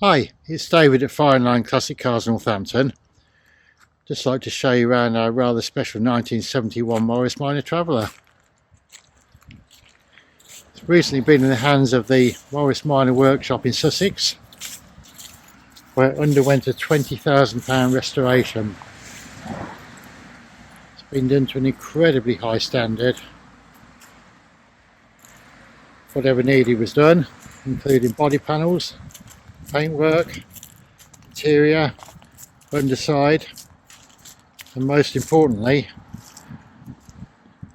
Hi, it's David at Fine Line Classic Cars Northampton. Just like to show you around our rather special 1971 Morris Minor Traveller. It's recently been in the hands of the Morris Minor Workshop in Sussex, where it underwent a £20,000 restoration. It's been done to an incredibly high standard. Whatever needed was done, including body panels, paintwork, interior, underside, and most importantly,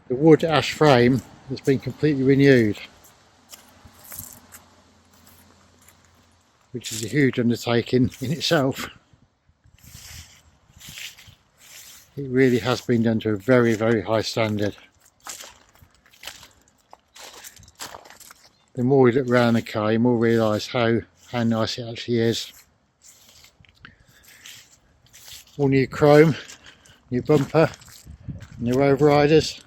the wood ash frame has been completely renewed, which is a huge undertaking in itself. It really has been done to a very, very high standard. The more you look around the car, you more realise how nice it actually is. All new chrome, new bumper, new overriders,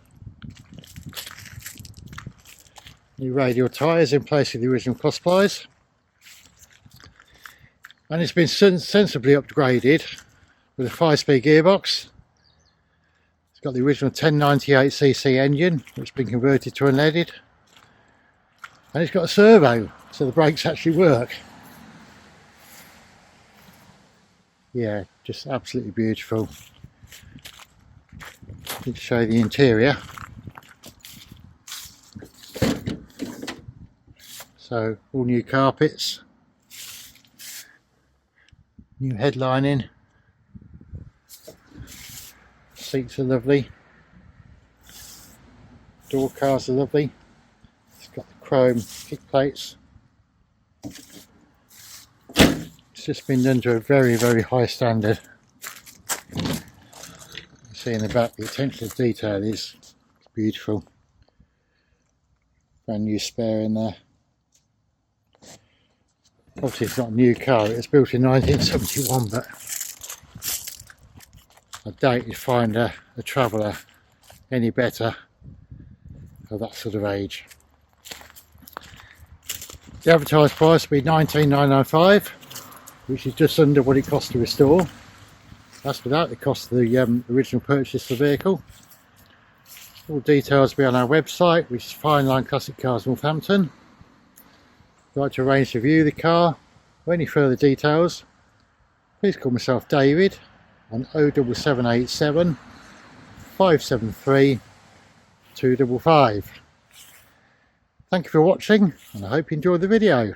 new radial tyres in place of the original cross plies, and it's been sensibly upgraded with a 5-speed gearbox. It's got the original 1098cc engine, which has been converted to unleaded, and it's got a servo, so the brakes actually work. Yeah, just absolutely beautiful. Let me show you the interior. So all new carpets, new headlining, seats are lovely, door cars are lovely. It's got the chrome kick plates. It's just been done to a very, very high standard. You see in the back the attention to detail is beautiful. Brand new spare in there. Obviously it's not a new car, it was built in 1971, but I doubt you'd find a Traveller any better of that sort of age. The advertised price will be $19,995, which is just under what it costs to restore. That's without the cost of the original purchase of the vehicle. All details will be on our website, which is Fine Line Classic Cars Northampton. If you'd like to arrange to view the car or any further details, please call myself David on 07787 573 255. Thank you for watching, and I hope you enjoyed the video.